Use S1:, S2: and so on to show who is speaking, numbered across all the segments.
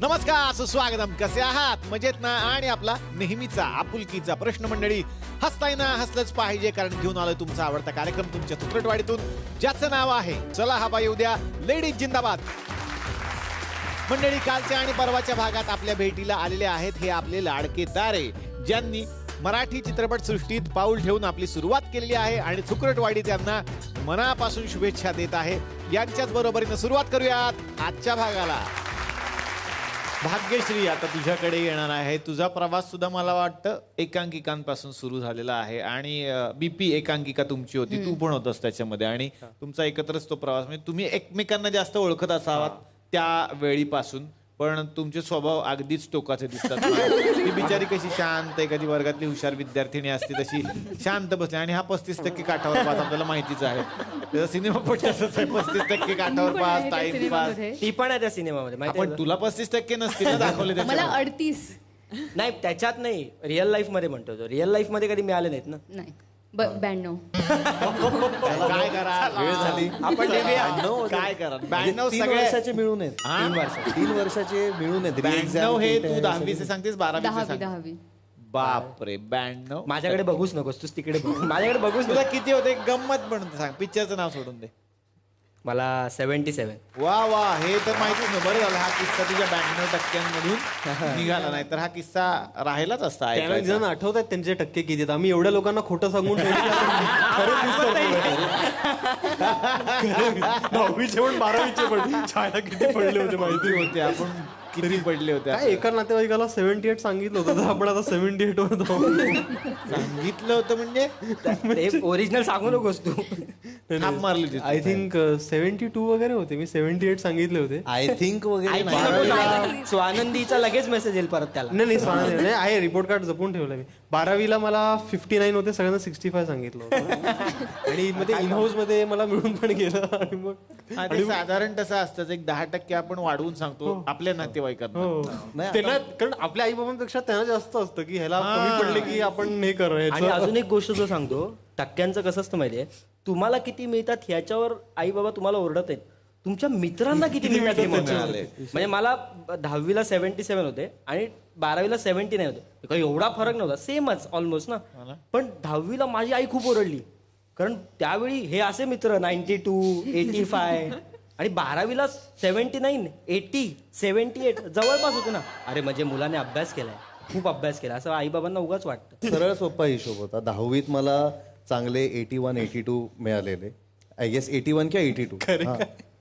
S1: नमस्कार, सुस्वागतम. कसे आहात? मजेत ना? आणि आपला नेहमीचा आपुलकीचा प्रश्न मंडळी, हसताय ना? हसलंच पाहिजे, कारण घेऊन आलोय तुमचा आवडता कार्यक्रम तुमच्या तुकडटवाडीतून, ज्याचं नाव आहे चला हवा येऊ द्या, लेडीज जिंदाबाद. मंडळी, कालच्या आणि परवाच्या भागात आपल्या भेटीला आलेले आहेत हे आपले लाडके तारे, ज्यांनी मराठी चित्रपट सृष्टीत पाऊल ठेवून आपली सुरुवात केलेली आहे आणि तुकडटवाडी त्यांना मनापासून शुभेच्छा देत आहे. यांच्याच बरोबरीनं सुरुवात करूयात आजच्या भागाला. भाग्यश्री, आता तुझ्याकडे येणार आहे. तुझा प्रवास सुद्धा मला वाटतं एकांकिकांपासून सुरू झालेला आहे आणि बीपी एकांकिका तुमची होती, तू पण होतस त्याच्यामध्ये आणि तुमचा एकत्रच तो प्रवास. म्हणजे तुम्ही एकमेकांना जास्त ओळखत असावात त्या वेळीपासून, पण तुमचे स्वभाव अगदीच टोकाचे दिसतात. ती बिचारी कशी शांत, एखादी वर्गातली हुशार विद्यार्थिनी असते तशी शांत बसते आणि हा 35% काठावर पास, आपल्याला माहितीच आहे. त्याचा सिनेमा पण तसंच आहे, 35% काठावर पास, टाइम पास.
S2: ती पण आहे त्या सिनेमामध्ये.
S1: पण तुला 35% नसतील ना दाखवले
S3: मला 38.
S2: नाही, त्याच्यात नाही, रिअल लाईफ मध्ये म्हणतो तो. रिअल लाईफ मध्ये कधी मिळाले नाहीत ना.
S3: नाही, 92.
S1: काय करा, वेळ झाली,
S2: आपण
S1: काय करा. 92
S4: 3
S1: सगळे
S4: वर्षाचे मिळून आहेत. 3 वर्षाचे मिळून आहेत.
S1: 92 हे तू 10वीचे सांगतेस, 12वीचे सांग.
S3: 10वी.
S1: बापरे, 92.
S2: माझ्याकडे बघूच नकोस, तूच तिकडे बघ. माझ्याकडे बघूच
S1: तुला
S2: नको.
S1: किती होते गंमत म्हणून सांग, पिक्चरचं नाव सोडून दे.
S2: मला 77.
S1: वा वा, हे तर माहितीच नाही. बरं झालं हा किस्सा तुझ्या 92% निघाला, नाही तर हा किस्सा राहिलाच असता.
S4: एक जण आठवतात त्यांचे टक्के किती आहेत. आम्ही एवढ्या लोकांना खोटं सांगून दहावीचे पण 12वीचे पण छाया किती पडले होते माहिती
S1: होते आपण, किती पडले होते.
S4: काय एका नातेवाईकाला 78 सांगितलं होतं, तर आपण आता 78 वर
S1: सांगितलं होतं म्हणजे
S2: ओरिजिनल सांगू नकोस तू.
S1: थाप मारली होती.
S4: आय थिंक 72 वगैरे होते. मी 78 सांगितले होते.
S5: आय थिंक वगैरे
S2: स्वानंदीचा लगेच मेसेज येईल परत त्याला.
S4: नाही नाही, आहे रिपोर्ट कार्ड जपून ठेवलं मी. 12वीला मला 59 होते, सगळ्यांना 65 सांगितलं होतं. आणि मध्ये इन हाऊस मध्ये मला मिळून पण गेलं. आणि मग
S1: आणि साधारण तसं असतं, एक 10% आपण वाढवून सांगतो आपल्या नातेवाईकांना.
S4: त्यांना, कारण आपल्या आई बाबांपेक्षा त्यांना जास्त असतं की ह्याला कमी पडले की आपण हे कर.
S2: आणि अजून एक गोष्ट जो सांगतो, टक्क्यांचं कसं असतं माहितीये, तुम्हाला किती मिळतात ह्याच्यावर आई बाबा तुम्हाला ओरडत आहेत, तुमच्या मित्रांना किती मिळतात हे मिळाले. म्हणजे मला 10वीला 77 होते आणि 12वीला 79 होते. काही एवढा फरक नव्हता, सेमच ऑलमोस्ट ना. पण 10वीला माझी आई खूप ओरडली, कारण त्यावेळी हे असे मित्र 92, 85 आणि 12वीला 79, 80, 78 जवळपास होते ना. अरे म्हणजे मुलाने अभ्यास केलाय, खूप अभ्यास केला, असं आई बाबांना उगाच वाटतं.
S5: सरळ सोपा हिशोब होता. 10वीत मला चांगले 81, 82 मिळालेले. आय गेस 81 किंवा 82.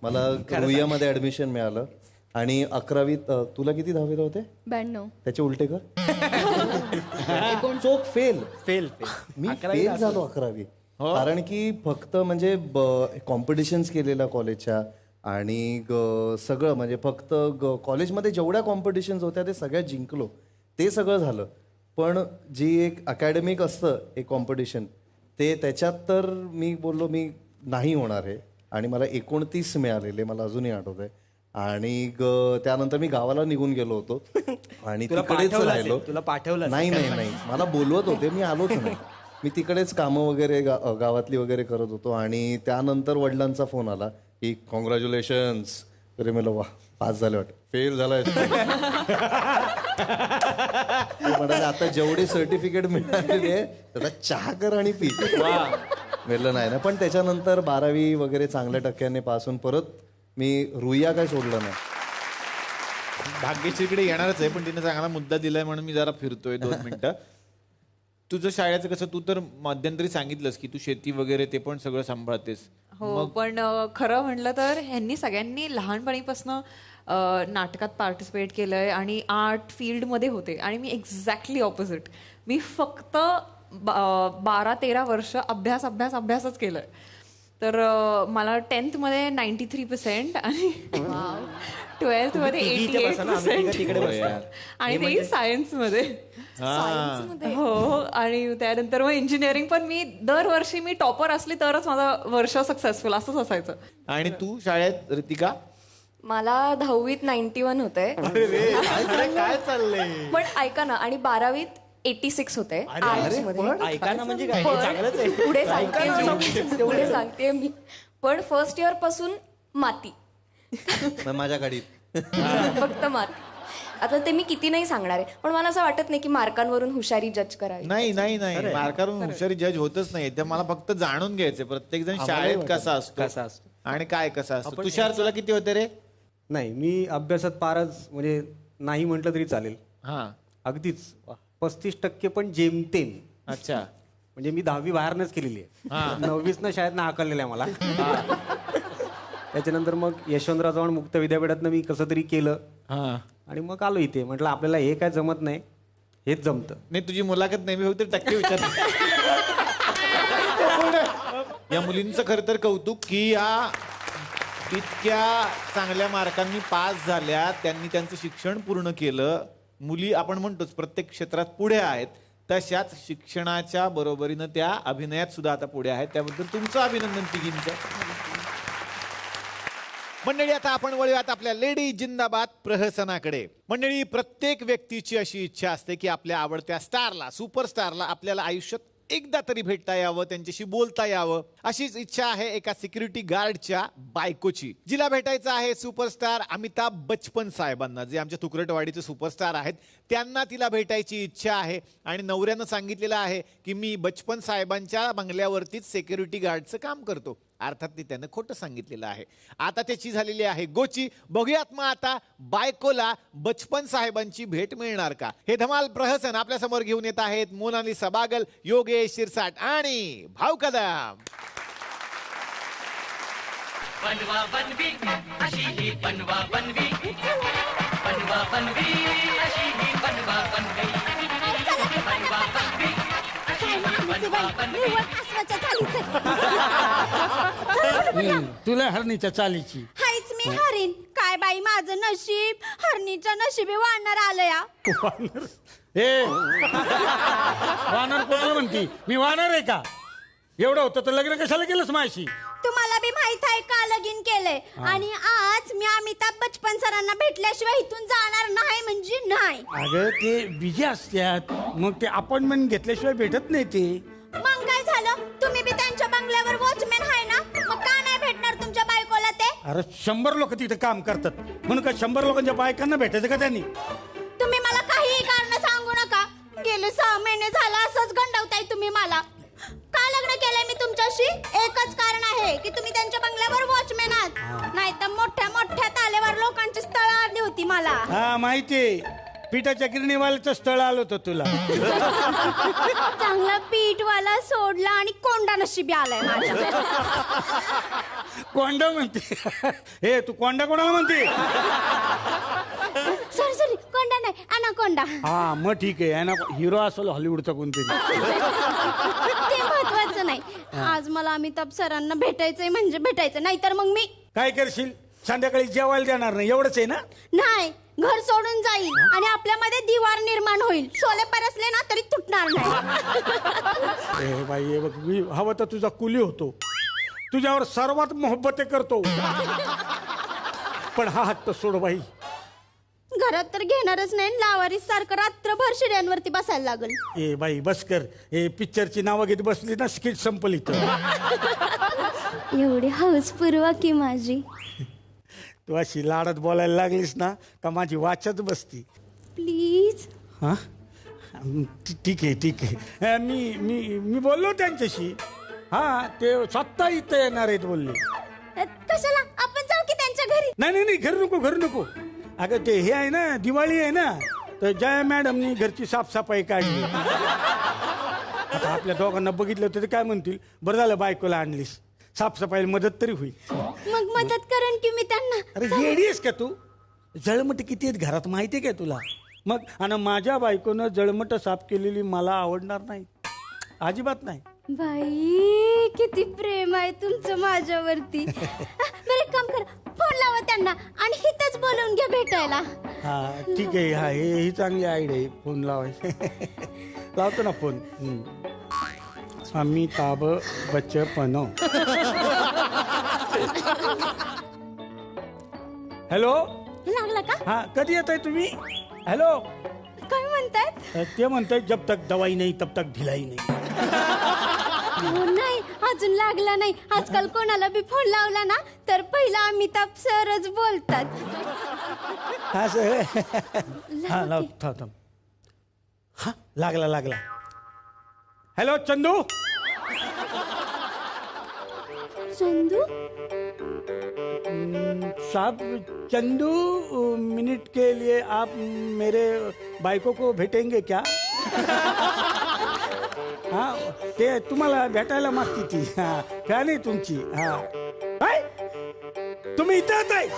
S5: मला रुईयामध्ये ऍडमिशन मिळालं. आणि 11वीत तुला किती 10वीला होते?
S3: 92.
S5: त्याचे उलटे कर. चोख फेल. मी फेल झालो 11वी. कारण की फक्त म्हणजे कॉम्पिटिशन्स केलेल्या कॉलेजच्या आणि सगळं म्हणजे फक्त कॉलेजमध्ये जेवढ्या कॉम्पिटिशन्स होत्या ते सगळ्या जिंकलो, ते सगळं झालं. पण जी एक अकॅडमिक असतं एक कॉम्पिटिशन, ते त्याच्यात तर मी बोललो मी नाही होणार आहे. आणि मला 29 मिळालेले, मला अजूनही आठवत आहे. आणि त्यानंतर मी गावाला निघून गेलो होतो आणि तिकडेच राहिलो.
S2: तुला पाठवलं
S5: नाही, मला बोलवत होते, मी आलोच नाही. मी तिकडेच कामं वगैरे गावातली वगैरे करत होतो. आणि त्यानंतर वडिलांचा फोन आला की कॉंग्रॅच्युलेशन्स. तरी मला वा, पास झाले वाटत, फेल झालाय. म्हणाले आता जेवढे सर्टिफिकेट मिळालेले त्याचा चहा कर आणि पी. मिळलं नाही ना. पण त्याच्यानंतर 12वी वगैरे चांगल्या टक्क्याने पास होऊन परत मी रुईया काय सोडलं नाही.
S1: भाग्यश्रीकडे येणारच आहे, पण तिने चांगला मुद्दा दिलाय म्हणून मी जरा फिरतोय 2 मिनिटं. तुझं शाळेचं कसं, तू तर मध्यंतरी सांगितलंस की तू शेती वगैरे ते पण सगळं सांभाळतेस.
S6: हो, पण खरं म्हटलं तर ह्यांनी सगळ्यांनी लहानपणीपासून नाटकात पार्टिसिपेट केलंय आणि आर्ट फील्डमध्ये होते आणि मी एक्झॅक्टली ऑपोजिट. मी फक्त 12-13 वर्ष अभ्यासच केलंय. तर मला 10th मध्ये 93% आणि 12th मध्ये 88% आणि ते सायन्स मध्ये. हो, आणि त्यानंतर मग इंजिनिअरिंग पण मी दरवर्षी मी टॉपर असली तरच माझं वर्ष सक्सेसफुल असंच असायचं.
S1: आणि तू शाळेत ऋतिका?
S7: मला 10वीत 91 होते.
S1: काय चाललंय?
S7: पण ऐका ना, आणि 12वीत 86 होते आर्ट्स मध्ये.
S2: ऐका ना म्हणजे काय, चांगलंच आहे.
S7: पुढे सांगते मी. पण फर्स्ट इयर पासून माती,
S5: माझ्या गाडीत
S7: फक्त माती. आता ते मी किती नाही सांगणार आहे, पण मला असं वाटत नाही की मार्कांवरून हुशारी जज करावी.
S1: नाही मार्कावरून हुशारी जज होतच नाही. ते मला फक्त जाणून घ्यायचे प्रत्येक जण शाळेत कसा
S2: कसा
S1: असतो आणि काय कसा असतो. तुषार तुला किती होते रे?
S8: नाही, मी अभ्यासात फारच म्हणजे नाही म्हटलं तरी चालेल.
S1: हा,
S8: अगदीच 35% पण जेमतेम.
S1: अच्छा.
S8: म्हणजे मी 10वी बाहेरनच केलेली आहे. 9वीतनं शाळेतनं हाकललेलं आहे मला. त्याच्यानंतर मग यशवंतराव चव्हाण मुक्त विद्यापीठातनं मी कसं तरी केलं आणि मग आलो इथे. म्हटलं आपल्याला हे काय जमत नाही, हेच जमतं.
S1: नाही, तुझी मुलाखत नेहमी होती टक्के विचार. या मुलींचं खरं तर कौतुक की या इतक्या चांगल्या मार्कांनी पास झाल्या, त्यांनी त्यांचं शिक्षण पूर्ण केलं. मुली आपण म्हणतोच प्रत्येक क्षेत्रात पुढे आहेत, तशाच शिक्षणाच्या बरोबरीनं त्या अभिनयात सुद्धा आता पुढे आहेत. त्याबद्दल तुमचं अभिनंदन तिघींचं. मंडळी, आता आपण वळूयात आपल्या लेडी जिंदाबाद प्रहसनाकडे. मंडळी, प्रत्येक व्यक्तीची अशी इच्छा असते की आपल्या आवडत्या स्टारला, सुपरस्टारला आपल्याला आयुष्यात एकदा तरी भेटता यावं, त्यांच्याशी बोलता यावं. अशीच इच्छा आहे एका सिक्युरिटी गार्डच्या बायकोची, जिला भेटायचं आहे सुपरस्टार अमिताभ बच्चन साहेबांना, जे आमच्या तुकरटवाडीचे सुपरस्टार आहेत. त्यांना तिला भेटायची इच्छा आहे आणि नवऱ्यानं सांगितलेलं आहे की मी बच्चन साहेबांच्या बंगल्यावरतीच सिक्युरिटी गार्डचं काम करतो. अर्थात ती त्यानं खोटं सांगितलेलं आहे. आता त्याची झालेली आहे गोची. बघूयात मग आता बायकोला बच्चन साहेबांची भेट मिळणार का? हे धमाल प्रहसन आपल्या समोर घेऊन येत आहेत मोनालिसा बागल, योगेश शिरसाट आणि भाऊ कदम.
S9: बनवा बनवी अशी ही बनवा बनवी, बनवा बनवी अशी ही बनवा बनवी, बनवा बनवी अशी ही बनवा बनवी.
S10: तुला हरणीच्या चालीची
S11: हायच मी हरीण काय बाई, माझं नशीब हरणीच्या नशिबी वाढणार आलं या.
S10: हे वानर कोणाला म्हणती? मी वानर आहे का? एवढं होतं तर लग्न कशाला केलंस माझ्याशी?
S11: तुम्हाला बी माहित आहे का लगीन केलंय आणि आज मी अमिताभ बच्चन सरांना भेटल्याशिवाय इथून जाणार नाही म्हणजे नाही.
S10: अगं ते बिझी असतात, मग ते अपॉइंटमेंट घेतल्याशिवाय भेटत नाही ते.
S11: मग काय झालं? तुम्ही बी त्यांच्या बंगल्यावर वॉचमॅन आहे ना, मग का नाही भेटणार तुमच्या बायकोला ते?
S10: अरे 100 लोक तिथे काम करतात म्हणून का 100 लोकांच्या बायकांना भेटायचं का त्यांनी?
S11: तुम्ही मला काही कारण सांगू नका. गेले 6 महिने झालं असंच गंडवताय तुम्ही मला. का लग्न केलंय मी तुमच्याशी? एकच कारण आहे की तुम्ही त्यांच्या बंगल्यावर वॉचमॅन आहात, नाही तर मोठ्या मोठ्या तालेवर लोकांची स्थळ आली होती मला.
S10: हा माहितीये, पिठाच्या गिरणीवाल्याचं स्थळ आलं होतं तुला.
S11: चांगला पीठवाला सोडला आणि कोंडा नशिबी आलाय माझ्या.
S10: कोंडा म्हणते? हे तू कोंडा कोणाला म्हणते?
S11: सॉरी कोंडा नाही, अनाकोंडा.
S10: हा मग ठीक आहे. ना हिरो असेल हॉलिवूडचा कोणतरी.
S11: ते महत्वाचं नाही. आज मला अमिताभ सरांना भेटायचंय म्हणजे भेटायचं, नाही तर मग मी
S10: काय करशील? संध्याकाळी जेवायला देणार नाही एवढंच आहे ना?
S11: नाही, घर सोडून जाईल आणि आपल्यामध्ये दिवार निर्माण होईल. शोले परसले ना तरी तुटणार नाही.
S10: ए बाई, हे बघ, मी हवं तर तुझा कुली होतो, तुझ्यावर सर्वात मोहब्बते करतो, पण हा हट्ट सोड बाई.
S11: घरात तर घेणारच नाही, लावारीस सारखं रात्रभर शिड्यांवरती बसायला लागल.
S10: ए बाई बस कर. हे पिक्चरची नावं घेत बसली ना, स्किट संपली तर.
S11: एवढी हौस पुरवा की माझी.
S10: तू अशी लाडत बोलायला लागलीस ना का माझी वाचच बसती.
S11: प्लीज.
S10: हा ठीक आहे. मी मी मी बोललो त्यांच्याशी. हा ते स्वतः इथं येणार आहेत बोलले.
S11: कशाला? आपण जाऊ की त्यांच्या घरी.
S10: नाही घरी नको. अगं ते हे आहे ना, दिवाळी आहे ना, तर जया मॅडमनी घरची साफसफाई काढली. आता आपल्या दोघांना बघितलं तर काय म्हणतील, बरं झालं बायकोला आणलीस, साफसफाईला मदत तरी होईल.
S11: मग मदत करेन की मी त्यांना.
S10: अरे येडी आहेस का तू? जळमट किती आहेत घरात माहितीये का तुला? मग आणि माझ्या बायकोनं जळमट साफ केलेली मला आवडणार नाही, अजिबात नाही.
S11: बाई किती प्रेम आहे तुमचं माझ्यावरती. बरं एक काम करा, फोन लावा त्यांना आणि हिथंच बोलवून घ्या भेटायला.
S10: हा ठीक आहे. हा ही चांगली आयडिया आहे, फोन लावायची. लावतो ना फोन. अमिताभ बच्चन. हॅलो,
S11: लागला का?
S10: हा कधी येत आहे तुम्ही? हॅलो,
S11: काय म्हणतायत?
S10: ते म्हणताय जब तक दवाई नाही तब तक ढिलाई नाही.
S11: नाही, अजून लागला नाही. आजकाल कोणाला बी फोन लावला ना तर पहिला अमिताभ सरच बोलतात.
S10: असं हा लाव थांब. हा लागला. हॅलो चंदू.
S11: चंदू
S10: साहब चंदू मिनट के लिए आप मेरे बायको को भेटेंगे क्या? हा ते तुम्हाला भेटायला मागती ती. हा फॅन आहे तुमची. हा काय तुम्ही इथं आहे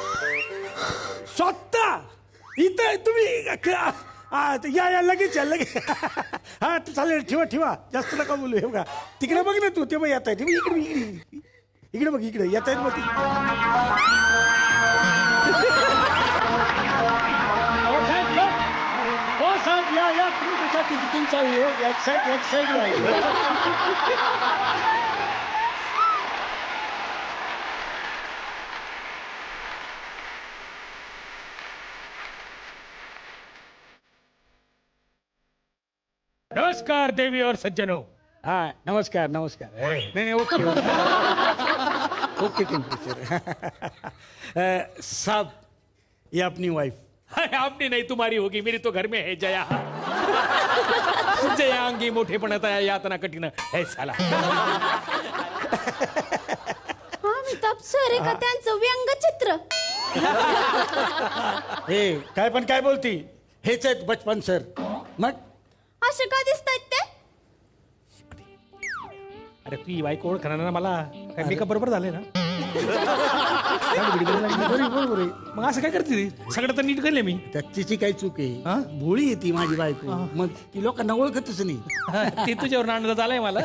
S10: स्वतः इथं तुम्ही या लगेच या लगेच. हा चालेल ठेवा जास्त नका बोलू. हे बघा तिकडे बघ ना तू ते बघ येत आहे इकडे बघ इकडे येत आहेत मग ती. हो साहेब या तुम्ही कशा तिकीटिंग चालू आहे. एक साईड
S12: नमस्कार देवी और सज्जनों.
S10: हाँ नमस्कार. नहीं ओके टेम्परेचर. साहब ये अपनी वाइफ.
S12: अरे आपने नहीं तुम्हारी होगी. मेरी तो घर में है जया. जया अंगी मोठेपणात यातना कठीण है साला.
S11: अमिताभ सर का त्यांचं व्यंगचित्र.
S10: हे काय बोलती. हेच आहेत बचपन सर. मग
S11: असे का दिसतायत ते.
S12: अरे तू बाईक ओळखणार ना मला. काय मेकअप बरोबर झाले ना.
S10: बरोबर आहे.
S12: मग असं काय करते ती. सगळं तर नीट केले मी.
S10: त्यात तिची काही चूक आहे. भोळी आहे ती माझी बायको. मग ती लोकांना ओळखतच नाही.
S12: ते तुझ्यावर अंदाज आलाय मला.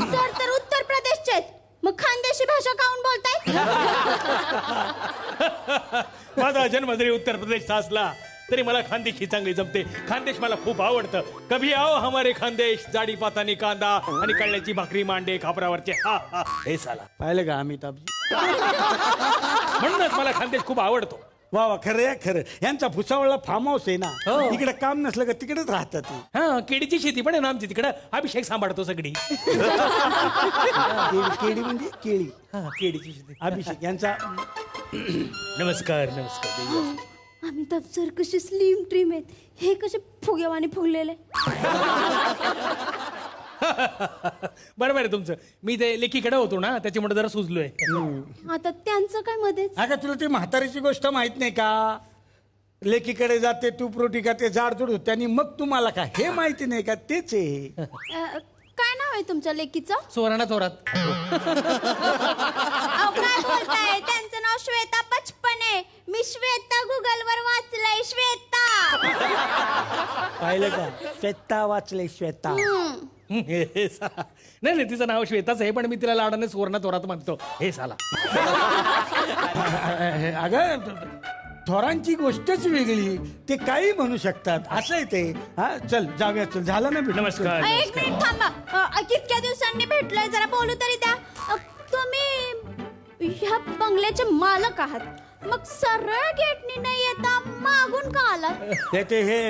S11: सर तर उत्तर प्रदेशचे आहेत. मग खानदेशी भाषा काऊन बोलताय.
S12: माझा जन्म जरी उत्तर प्रदेशचा असला तरी मला खानदेशी चांगली जमते. खानदेश मला खूप आवडतं. कभी आओ हमारे खानदेश. जाडी पातानी कांदा आणि कळण्याची भाकरी मांडे खापरावरचे. हा हे साला
S10: पाहिलं का अमिताभ.
S12: म्हणूनच मला खानदेश खूप आवडतो.
S10: वा खरं यांचा भुसावळला फार्म हाऊस आहे ना. इकडे काम नसलं का तिकडेच राहतात.
S12: हा केळीची शेती पण आहे ना आमची तिकडं. अभिषेक सांभाळतो सगळी.
S10: केळी म्हणजे केळी.
S12: केळीची शेती.
S10: अभिषेक यांचा
S12: नमस्कार.
S11: अमिताभ सर कसे स्लिम ट्रिम आहेत. हे कसे फुगेवाने फुगलेले.
S12: बरोबर आहे तुमचं. मी ते लेखीकडे होतो ना त्याच्यामुळे जरा सुचलोय.
S11: आता त्यांचं काय मध्येच.
S10: अगं तुला ती म्हातारीची गोष्ट माहित नाही का. लेकीकडे जाते तूप रोटी का ते जाडजूड होते आणि मग तुम्हाला काय हे माहिती नाही का. तेच आहे.
S11: काय नाव आहे तुमच्या लेकीचं.
S12: सुवर्णा थोरात.
S11: काय बोलताय. त्यांचं नाव श्वेता बचपन आहे. मी श्वेता गुगल वर वाचलंय. श्वेता
S10: पाहिलं का. श्वेता वाचले श्वेता.
S12: नाही तिचं नाव श्वेताच आहे पण मी तिला लाडाने सुवर्णा थोरात म्हणतो. हे साला.
S10: अगं थोरांची गोष्टच वेगळी. ते काही म्हणू शकतात. असं आहे ते. हा चल जाऊया. चल झालं ना.
S12: नमस्कार.
S11: एक मिनिट थांबा. कितक्या दिवसांनी भेटलोय जरा बोलू तरी द्या. तुम्ही ह्या बंगल्याचे मालक आहात. मग सरळ गेटनी नाही येता मागून का आला.
S10: ते हे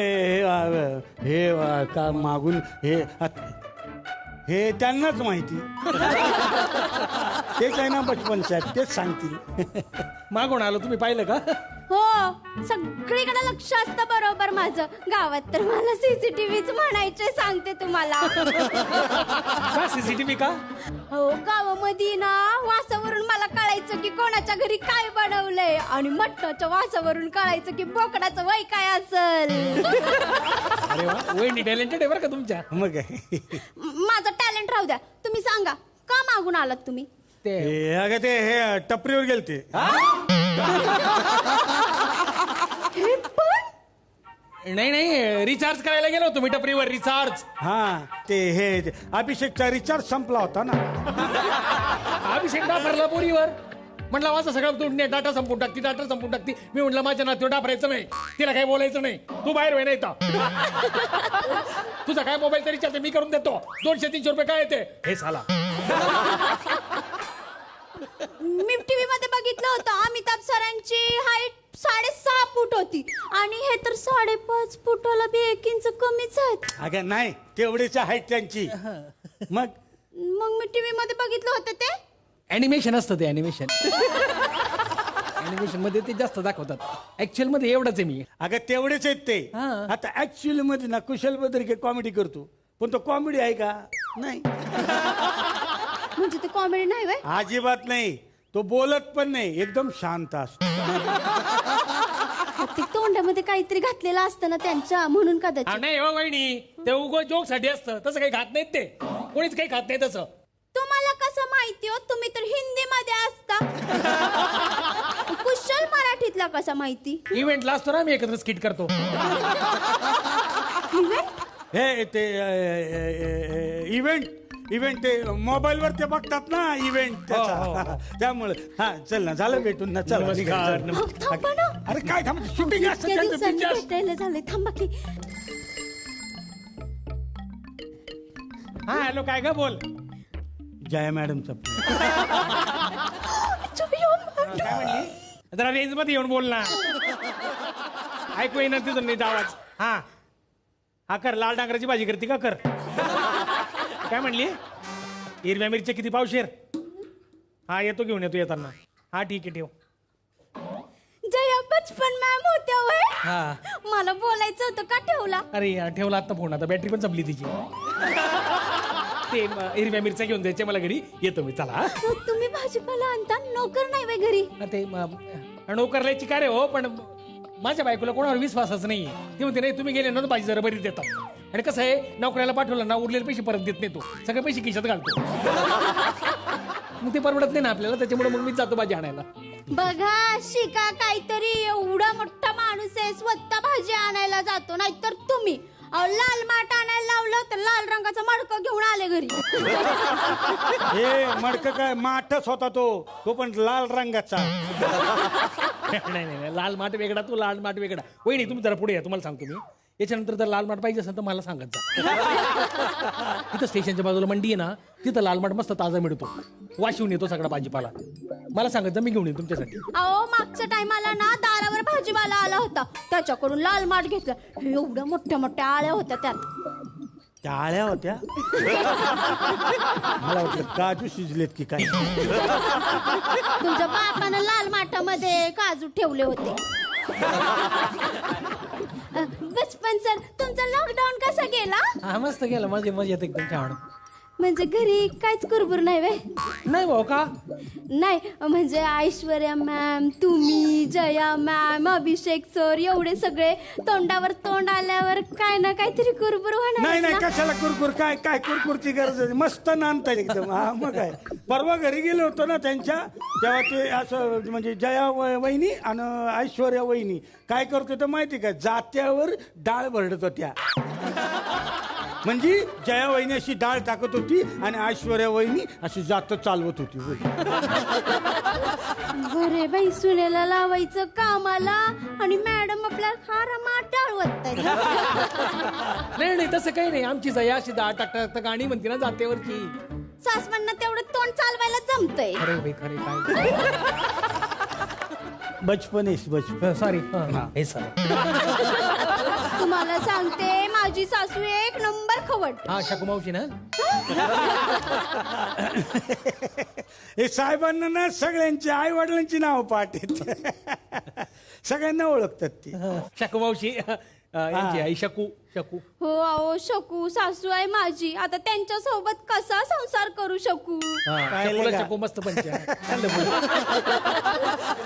S10: का मागून हे त्यांनाच माहिती. तेच आहे ना बचपन साहेब. तेच सांगतील.
S12: मागून आलो. तुम्ही पाहिलं का.
S11: हो सगळीकडे लक्ष असतं बरोबर माझं. गावात तर मला सीसीटीव्हीच म्हणायचे सांगते तुम्हाला.
S12: का सीसीटीव्ही का.
S11: हो गावामध्ये ना वासावरून मला कळायचं की कोणाच्या घरी काय बनवलंय आणि मटणाच्या वासावरून कळायचं की बोकडाचं वय काय असेल.
S12: अरे वा वहिनी टॅलेंटेड आहे बरं का तुमच्या.
S10: मग
S11: माझं टॅलेंट राहू द्या. तुम्ही सांगा का मागून आलात तुम्ही.
S10: अगं ते हे टपरीवर गेलते.
S12: नाही रिचार्ज करायला गेलो होतो मी टपरीवर. रिचार्ज.
S10: हा ते हे अभिषेकचा रिचार्ज संपला होता ना.
S12: अभिषेक डाफरला पोरीवर. म्हटलं वाचा सगळं डाटा संपून टाकती. मी म्हटलं माझ्या नातीवर डाफरायचं नाही. तिला काही बोलायचं नाही. तू बाहेर व्हाय नाही. तुझा काय मोबाईलचा रिचार्ज मी करून देतो. 200-300 रुपये काय येते. हे साला.
S11: मी टीव्ही मध्ये बघितलं होतं अमिताभ सरांची हाईट 6.5 फूट होती आणि हे तर 5.5 फुटाला बी 1 इंच कमीच आहेत.
S10: अगं नाही तेवढीच हाईट त्यांची. मग
S11: मी टीव्ही मध्ये बघितलं होतं ते.
S12: अॅनिमेशन असतं ते. अॅनिमेशन. अॅनिमेशन मध्ये ते जास्त दाखवतात ऍक्च्युअल मध्ये एवढंच आहे मी.
S10: अगं तेवढेच आहेत ते. आता ऍक्च्युअली मध्ये ना कुशल बद्रिके कॉमेडी करतो, पण तो कॉमेडी आहे का? नाही.
S11: म्हणजे ते कॉमेडी नाही व्हय?
S10: अजिबात नाही. तो बोलत पण नाही, एकदम शांत असतो.
S11: ते तोंडामध्ये काहीतरी घातलेलं असतं ना त्यांच्या, म्हणून कदाचित.
S12: नाही हो वहिनी, ते उगो जोक साठी असतं, तसं काही खात नाहीत ते. कोणीच काही खात नाही तसं.
S11: तुम्हाला कसं माहिती हो? तुम्ही तर हिंदी मध्ये असता. कुशल मराठीतला कसा माहिती?
S12: इव्हेंटला असतो ना आम्ही एकत्र स्किट करतो.
S10: हे ते इव्हेंट ते मोबाईलवर ते बघतात ना इव्हेंट त्याचा. त्यामुळे हा चल ना, झालं भेटून ना. चल
S12: नमस्कार.
S11: थांबा ना.
S10: अरे काय थांब, शूटिंग असतं
S11: इतक्या
S10: त्यांचं,
S11: दिवसांनी
S10: picture.
S11: भेटायला झालंय. थांबा की.
S12: हा हॅलो, काय का बोल.
S10: जया मॅडमचा
S12: काय म्हणली? जरा रेंज मध्ये येऊन बोल ना. ऐकू येणार तिथून नीट आवाज. हा कर. लाल डांगराची भाजी करते का? कर. काय म्हणली? हिरव्या मिरच्या किती पावशेर? हा येतो, घेऊन येतो येताना. हा ठीक आहे, ठेव.
S11: जया बचपन मॅम होत्या होय? मला बोलायचं होतं, का ठेवला?
S12: अरे यार, ठेवला आता फोन. आता बॅटरी पण संपली तिची. ते हिरव्या मिरच्या घेऊन द्यायच्या मला घरी. येतो मी, चला.
S11: तुम्ही भाजीपाला आणता, नोकर नाही वे घरी?
S12: ते नोकरल्याची काय रे हो, पण माझ्या बायकोला कोणावर विश्वासच नाही. ती म्हणते नाही, तुम्ही गेले ना भाजी जरा बरी देतात. आणि कसं आहे, नोकऱ्याला पाठवलं ना, उरलेले पैसे परत देत नाही तो. सगळे पैसे खिशात घालतो. मग ते परवडत नाही ना आपल्याला, त्याच्यामुळे मग मीच जातो भाजी आणायला.
S11: बघा, शिका काहीतरी. एवढा मोठा माणूस आहे, स्वतः भाजी आणायला जातो. नाहीतर तुम्ही लाल माठ आणायला लावलं तर लाल रंगाचा मडकं घेऊन आले घरी.
S10: हे मडक काय, माठच होता तो पण लाल रंगाचा.
S12: नाही, लाल माठ वेगळा, तू लाल माठ वेगळा. वहिनी तुम्ही जरा पुढे या, तुम्हाला सांगतो मी. याच्यानंतर जर लाल माठ पाहिजे असेल तर मला सांगत जा. तिथं स्टेशनच्या बाजूला मंडी आहे ना, तिथं लाल माठ मस्त ताजा मिळतो. वाशिवून येतो सगळा भाजीपाला. मला सांगत जा, मी घेऊन येईन तुमच्यासाठी.
S11: अहो, मागच्या टायमाला ना दारावर भाजीवाला आला होता, त्याच्याकडून लाल माठ घेतला. एवढ्या मोठ्या मोठ्या आळ्या होत्या त्यात.
S10: त्या आळ्या होत्या? मला वाटलं काजू शिजलेत की काय.
S11: तुमच्या बापानं लाल माठामध्ये काजू ठेवले होते. बचपन सर, तुमचा लॉकडाऊन कसा गेला?
S12: हा मस्त गेला, मजेत एकदम छान.
S11: म्हणजे घरी काहीच कुरबुर नाही वे?
S12: नाही भाऊ. का
S11: नाही, म्हणजे ऐश्वर्या मॅम, तुम्ही, जया मॅम, अभिषेक सर, एवढे सगळे तोंडावर तोंड आल्यावर काय ना काहीतरी कुरबुर
S10: नाही
S11: होणार.
S10: कशाला कुरकुर, काय काय कुरकुरची गरज आहे? मस्त नांदता एकदम. हा मग काय. परवा घरी गेलो होतो ना त्यांच्या, तेव्हा ते असं म्हणजे जया वहिनी आणि ऐश्वर्या वहिनी काय करत होत्या माहिती का, जात्यावर डाळ भरडत होत्या. म्हणजे जया वहिनी अशी डाळ टाकत होती आणि ऐश्वर्या वहिनी अशी जात चालवत होती.
S11: बरे बाई, सुनेला लावायचं कामाला आणि मॅडम आपल्या खारा माठ डाळवत.
S12: नाही तसं काही नाही. आमची जया अशी डाळ टाकता गाणी म्हणते ना जातेवरची.
S11: सासवांना तेवढं तोंड चालवायला जमतंय.
S12: खरे काय.
S10: बचपन
S12: सॉरी.
S11: तुम्हाला सांगते, माझी सासू एक नंबर खवट.
S12: हा शकू मावशी ना.
S10: हे साहेबांना ना सगळ्यांची आई वडिलांची नाव पाठ आहेत. सगळ्यांना ओळखतात ती.
S12: शकू मावशी यांची आई शकू.
S11: हो अहो, शकू सासू आहे माझी. आता त्यांच्या सोबत कसा संसार करू शकू?
S12: शकू मस्त पंच.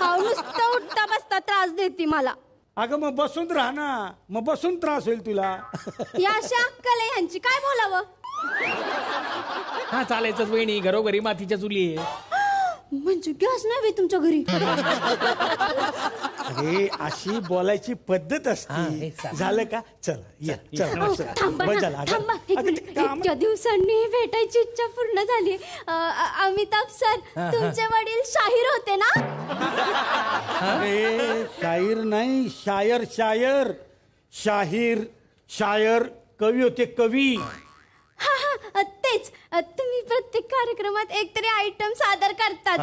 S11: हा, नुसतं उठता बसता त्रास देते मला.
S10: अगं मग बसून राहा ना, मग बसून त्रास होईल तुला.
S11: या अशा अक्कल आहे ह्यांची, काय बोलावं?
S12: हा चालायचंच वहिनी, घरोघरी मातीच्या चुली आहे.
S11: म्हणजे गॅस नाही तुमच्या घरी?
S10: अरे अशी बोलायची पद्धत असते. झालं का? चल
S11: थांबा ना, थांबा. इतक्या दिवसांनी भेटायची इच्छा पूर्ण झाली. अमिताभ सर, तुमचे वडील शाहीर होते ना?
S10: अरे शाहीर नाही, शायर. शायर कवी होते, कवी.
S11: हा, तेच. तुम्ही प्रत्येक कार्यक्रमात एकतरी आयटम सादर करतात.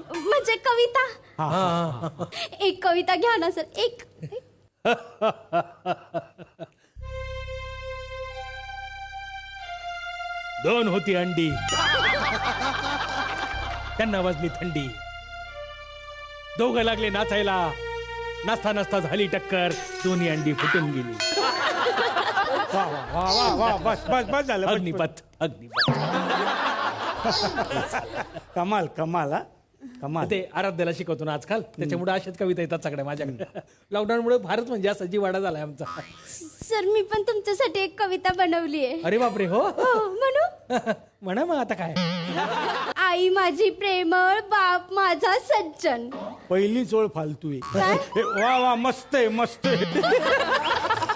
S11: म्हणजे कविता. एक कविता घ्या ना सर, एक.
S12: दोन होती अंडी, त्यांना वाजली थंडी. दोघं लागले नाचायला. नाचता नाचता झाली टक्कर. दोन्ही अंडी फुटून गेली.
S10: वा वा वा वा वा बस बस बस झालं बस.
S12: अग्निपथ अग्निपथ.
S10: कमाल कमाल हा कमाल.
S12: ते आराध्याला शिकवतो ना आजकाल, त्याच्यामुळे अशाच कविता येतात सगळ्या माझ्याकडे. लॉकडाऊनमुळे फारच म्हणजे असा जीवाडा झालाय आमचा.
S11: सर मी पण तुमच्यासाठी एक कविता बनवली आहे.
S12: अरे बापरे. हो
S11: म्हणू
S12: म्हणा मग आता काय.
S11: आई माझी प्रेमळ, बाप माझा सज्जन.
S10: पहिलीच ओळ फालतू आहे. हे, वा वा मस्त आहे मस्त आहे.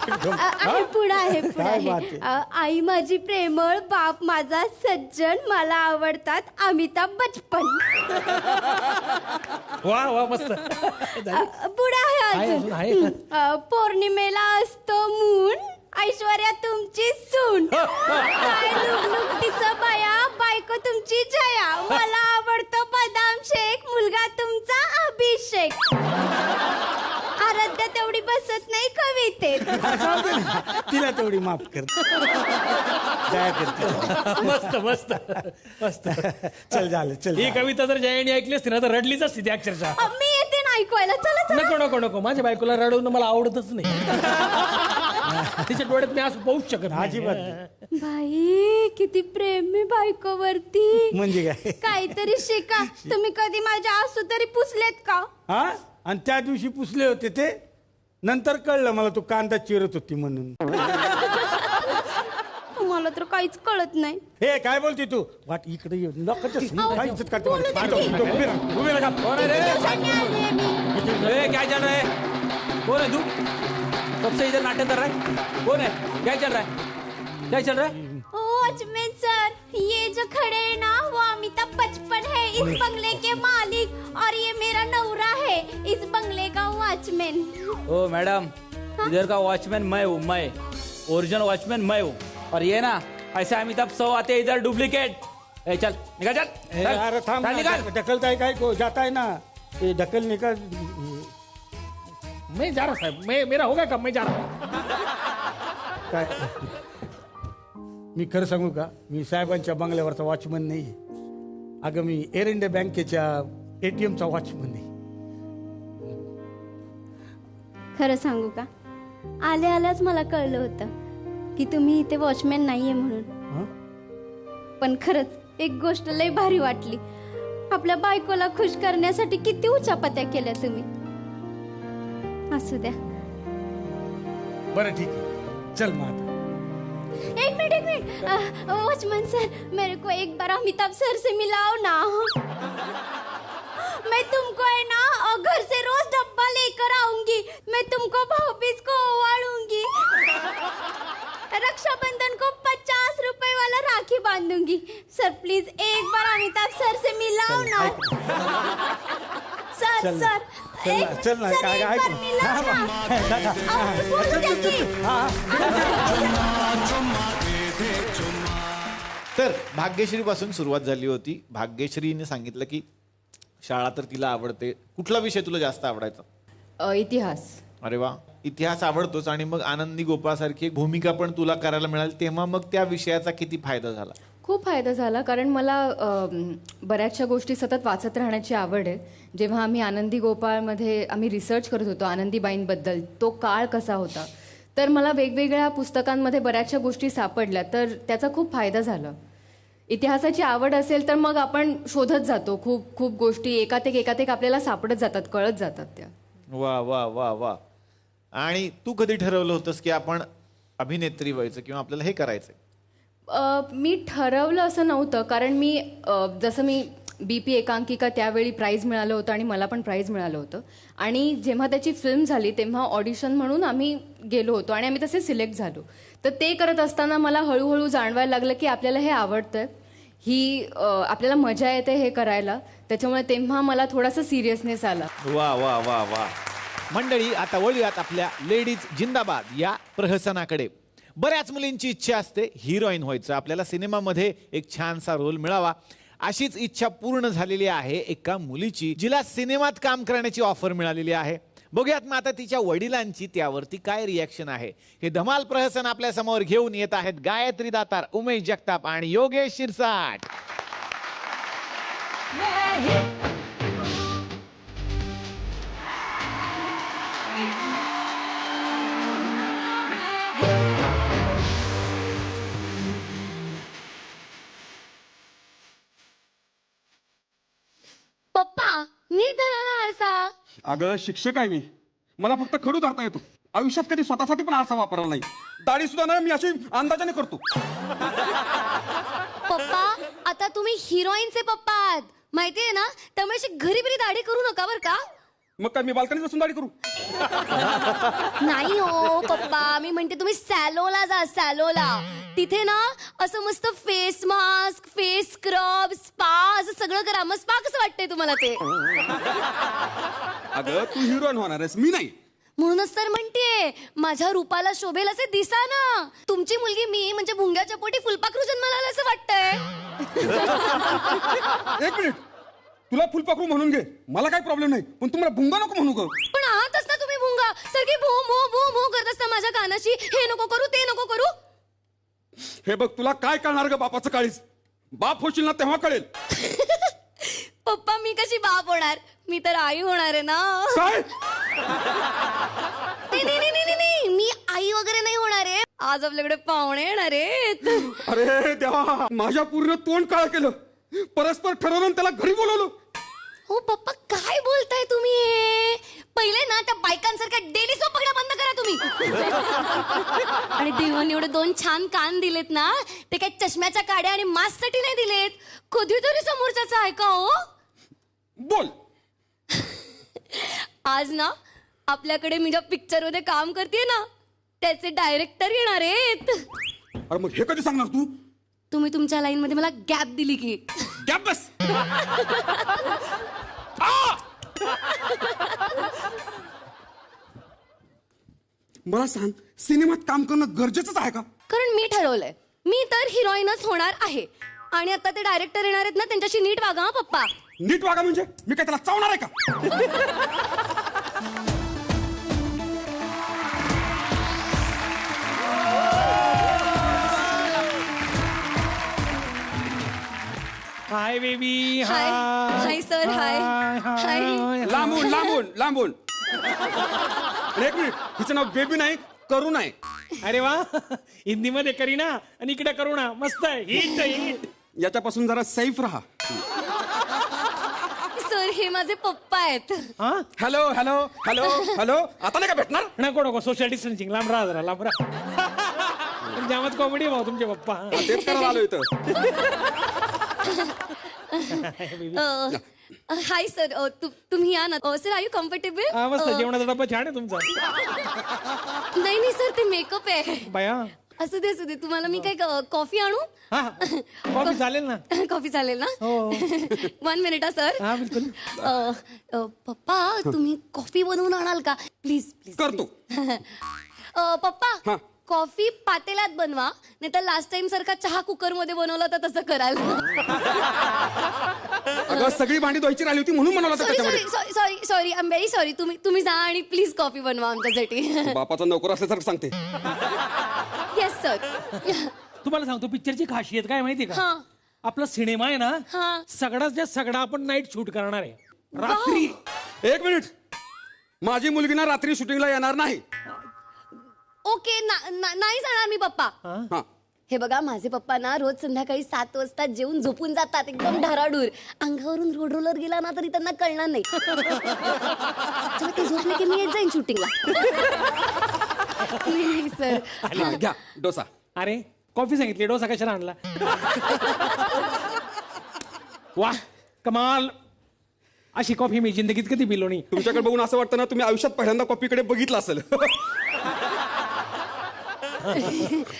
S11: पुढे आहे पुढे
S10: काय बात
S11: आहे.
S10: आहे.
S11: आई माझी प्रेमळ, बाप माझा सज्जन, मला आवडतात अमिताभ बच्चन.
S12: वा वा मस्त.
S11: पुढे आहे
S12: अजून आहे
S11: अजून. पौर्णिमेला असतो मून, ऐश्वर्या तुमची सून. काय लुक तिचं बाया, बायको तुमची जया. मला आवडतो बदाम शेक, मुलगा तुमचा अभिषेक. आराध्या तेवढी बसत नाही कवितेत.
S10: तिला तेवढी माफ कर. दया करते.
S12: मस्त मस्त मस्त.
S10: चल झालं चल.
S12: ही कविता जर जयाने ऐकली असती ना तर रडलीच असती ती अक्षरशः.
S11: मी येते ना ऐकवायला. चला चला.
S12: नको नको नको. माझ्या बायकोला रडवणं मला आवडतच नाही. तिच्या डोळ्यात मी असं पाहूच शकत नाही.
S10: अजिबात नाही.
S11: बाई किती प्रेम आहे बायकोवरती.
S10: म्हणजे काय.
S11: काहीतरी शिका. तुम्ही कधी माझ्या आसू तरी पुसलेत का?
S10: हा आणि त्या दिवशी पुसले होते ते. नंतर कळलं मला तू कांदा चिरत होती म्हणून.
S11: तुम्हाला तर काहीच कळत नाही.
S10: हे काय बोलते तू. वाट इकडे ये. नकाच्या समोर काय इज्जत काढते.
S11: बोलू दे की.
S10: उभी राहा, उभी राहा.
S8: कौन है रे?
S11: दिवसांनी आलीये मी.
S8: ए, क्या चल रहा है? कौन है तू? कब से इधर नाटक कर रहा है? कौन है? क्या चल रहा है? क्या चल रहा है?
S11: वॉचमैन सर, ये जो खड़े हैं ना वो अमिताभ बच्चन है, इस बंगले के मालिक, और ये मेरा नौरा है, इस बंगले का वॉचमैन.
S8: ओ मैडम, इधर का वॉचमैन मैं हूँ. मैं ओरिजिनल वॉचमैन मैं हूँ. और ये ना ऐसे अमिताभ 100 आते हैं इधर डुप्लीकेट. ए चल निकल चल.
S10: ए, अरे थांब
S8: चल, निकल.
S10: ढकलता है काय को जाता है ना. ये ढकल निकल.
S12: मैं जा रहा साहब. मेरा होगा कब. मैं जा रहा.
S10: काय मी खरं सांगू का. मी साहेबांच्या बंगल्यावरचा वॉचमन नाही. अगं मी एअर इंडिया बँकेच्या ATMचा वॉचमन आहे.
S11: खरं सांगू का, आल्या आल्याच मला कळलं होतं की तुम्ही इथे वॉचमॅन नाहीये म्हणून. पण खरंच एक गोष्ट लय भारी वाटली. आपल्या बायकोला खुश करण्यासाठी किती उचापत्या केल्या तुम्ही. असू द्या.
S10: बरं ठीक है चल मग आता.
S11: एक मिनट वॉचमैन सर, मेरे को एक बार अमिताभ सर से मिलाओ ना. मैं तुमको है ना घर से रोज डब्बा लेकर आऊंगी. मैं तुमको भाऊबीज को ओवाळूंगी. रक्षाबंधन को 50 रुपए वाला राखी बांधूंगी. सर प्लीज एक बार अमिताभ सर से मिलाओ ना. सर
S10: चल
S11: सर
S10: चल ना काय
S11: एक बार मिलाओ ना. बोलू द्या की.
S1: तर भाग्यश्री पासून सुरुवात झाली होती. भाग्यश्रीने सांगितलं की शाळा तर तिला आवडते. कुठला विषय तुला जास्त आवडायचा.
S3: इतिहास.
S1: अरे वा. इतिहास आवडतोच आणि मग आनंदी गोपाळसारखी एक भूमिका पण तुला करायला मिळाली, तेव्हा मग त्या विषयाचा किती फायदा झाला.
S3: खूप फायदा झाला कारण मला बऱ्याचशा गोष्टी सतत वाचत राहण्याची आवड आहे. जेव्हा आम्ही आनंदी गोपाळमध्ये आम्ही रिसर्च करत होतो आनंदीबाईंबद्दल, तो काळ कसा होता, तर मला वेगवेगळ्या पुस्तकांमध्ये बऱ्याचशा गोष्टी सापडल्या, तर त्याचा खूप फायदा झाला. इतिहासाची आवड असेल तर मग आपण शोधत जातो. खूप खूप गोष्टी एकात एक आपल्याला सापडत जातात, कळत जातात त्या.
S1: वा वा वा वा. आणि तू कधी ठरवलं होतंस की आपण अभिनेत्री व्हायचं किंवा आपल्याला हे करायचं.
S3: मी ठरवलं असं नव्हतं कारण मी जसं मी BP एकांकिका त्यावेळी प्राईज मिळालं होतं आणि मला पण प्राईज मिळालं होतं. आणि जेव्हा त्याची फिल्म झाली तेव्हा ऑडिशन म्हणून आम्ही गेलो होतो आणि आम्ही तसे सिलेक्ट झालो. तर ते करत असताना मला हळूहळू जाणवायला लागलं की आपल्याला हे आवडतं, ही आपल्याला मजा येते हे करायला. त्याच्यामुळे तेव्हा मला थोडासा सिरियसनेस आला.
S1: वा वा वा वा. मंडळी आता वळूयात आपल्या लेडीज जिंदाबाद या प्रहसनाकडे. बऱ्याच मुलींची इच्छा असते हिरोईन व्हायचं, आपल्याला सिनेमामध्ये एक छानसा रोल मिळावा. अशीच इच्छा पूर्ण झालेली आहे एका मुलीची, जिला सिनेमात काम करण्याची ऑफर मिळालेली आहे. बघूयात मग आता तिच्या वडिलांची त्यावरती काय रिॲक्शन आहे. हे धमाल प्रहसन आपल्या समोर घेऊन येत आहेत गायत्री दातार, उमेश जगताप आणि योगेश शिरसाट.
S11: पप्पा नीट धरा असा.
S13: अगं शिक्षक आहे मी, मला फक्त खडू धरता येतो. आयुष्यात कधी स्वतःसाठी पण आरसा वापरला नाही. दाढी सुद्धा ना मी अशी अंदाजाने करतो.
S11: पप्पा आता तुम्ही हिरोईनचे पप्पा आहात माहितीये ना, त्यामुळे अशी घरी बरी दाढी करू नका बर का.
S13: मग काय मी बाल्कनीत बसून दाढी करू?
S11: नाही हो पप्पा, मी म्हणते तुम्ही सॅलोला जा, सॅलोला. तिथे ना असं मस्त face mask, face scrub, spa असं सगळं करा. मग स्पा कसं वाटतंय तुम्हाला ते?
S13: अगं तू हिरोईन होणार आहेस, मी नाही.
S11: म्हणूनच तर म्हणतेय माझ्या रूपाला शोभेल असे दिसा ना. तुमची मुलगी मी म्हणजे भुंग्याच्या पोटी फुलपाखरू जन्माला आलं असं वाटतंय.
S13: एक मिनिट, तुला फुलपाखरू म्हणून घे, मला काही प्रॉब्लेम नाही, पण तुम्हाला भुंगा नको म्हणू ग.
S11: पण आहातच ना तुम्ही भुंगा. सारखी भो भो भो भो करत असता माझ्या कानाशी. हे नको करू, ते नको करू.
S13: हे बघ, तुला काय कळणार ग बापाचं काळीज. बाप होशील ना तेव्हा कळेल.
S11: पप्पा मी कशी बाप होणार, मी तर आई होणार आहे ना.
S13: काय?
S11: नाही, मी आई वगैरे नाही होणार आहे. आज आपल्याकडे पाहुणे येणार आहेत.
S13: अरे देवा, माझ्या पूर्ण तोंड काळ केलं. परस्पर ठरवलं त्याला घरी बोलवलं.
S11: हो पप्पा काय बोलताय तुम्ही हे? पहिले ना त्या बायकांसारख्या डेली सोप बघणं बंद करा तुम्ही. आणि देवाने एवढे 2 छान कान दिलेत ना, ते काय चष्म्याच्या काड्या आणि मास्कसाठी नाही दिलेत. कधीतरी समोरच्याचं ऐका हो.
S13: बोल.
S11: आज ना आपल्याकडे मी ज्या पिक्चर मध्ये काम करते ना, त्याचे डायरेक्टर येणार आहेत.
S13: अरे मग हे कधी सांगणार तू?
S11: तुम्ही तुमच्या लाईन मध्ये मला गॅप दिली की.
S13: गॅप बस. मला सांग, सिनेमात काम करणं गरजेचंच आहे का?
S11: कारण मी ठरवलंय, मी तर हिरोईनच होणार आहे. आणि आता ते डायरेक्टर येणार आहेत ना, त्यांच्याशी नीट वागा हा पप्पा.
S13: नीट वागा म्हणजे मी काय त्याला चावणार आहे का?
S12: Hi baby.
S11: Hi hi sir. Hi hi.
S13: लांबून लांबून लांबून. एक मिनिट, हिचं नाव बेबी नाही, करुणा आहे.
S12: अरे वा, हिंदीमध्ये करीना आणि इकडे करुणा. मस्त आहे. Hit hit.
S13: याच्यापासून जरा सेफ राहा.
S11: सर हे माझे पप्पा आहेत.
S13: Hello hello hello hello. आता नाही का भेटणार?
S12: नको नको, सोशल डिस्टन्सिंग. लांब राहा जरा, लांब राहा. जामत कॉमेडी भाऊ तुमचे पप्पा.
S13: तेच करायला आलो इथं.
S11: Hi sir. तुम्ही या ना सर. R you comfortable?
S12: मस्त. जेवणाचा डब्बा छान आहे तुमचा.
S11: नाही सर, ते मेकअप आहे.
S12: बाया
S11: असू दे. तुम्हाला मी काय कॉफी आणू?
S12: कॉफी चालेल ना?
S11: कॉफी चालेल ना? 1 मिनिट सर.
S12: हा बिलकुल.
S11: पप्पा तुम्ही कॉफी बनवून आणाल का प्लीज? प्लीज
S13: करतो.
S11: पप्पा कॉफी पातेल्यात बनवा, नाही तर लास्ट टाइम सारखा चहा कुकर मध्ये बनवला तर तसं कराल.
S13: अगं सगळी भांडी धुवायची राहिली होती म्हणून म्हणाला
S11: sorry I am very sorry. तुम्ही जा आणि प्लीज कॉफी बनवा आमच्यासाठी.
S13: बापाचा नोकर असल्यासारखं सांगते.
S11: Yes sir.
S12: तुम्हाला सांगतो, पिक्चरची खासियत काय माहिती का? आपला सिनेमा आहे ना, सगळ्यात सगळा आपण नाईट शूट करणार आहे रात्री.
S13: एक मिनिट, माझी मुलगी ना रात्री शूटिंगला येणार नाही.
S11: ओके नाही जाणार मी पप्पा. हे बघा, माझे पप्पा ना रोज संध्याकाळी 7 वाजता जेवून झोपून जातात, एकदम ढाराडूर. अंगावरून रोड रोलर गेला ना तरी त्यांना कळणार नाही. ते झोपले की मी येत जाईन शूटिंगला. सर
S13: घ्या डोसा.
S12: अरे कॉफी सांगितली, डोसा कशाला आणला? वा कमाल. अशी कॉफी मी जिंदगीत कधी पिलो नाही.
S13: तुमच्याकडे बघून असं वाटतं ना, तुम्ही आयुष्यात पहिल्यांदा कॉफीकडे बघितलं असेल.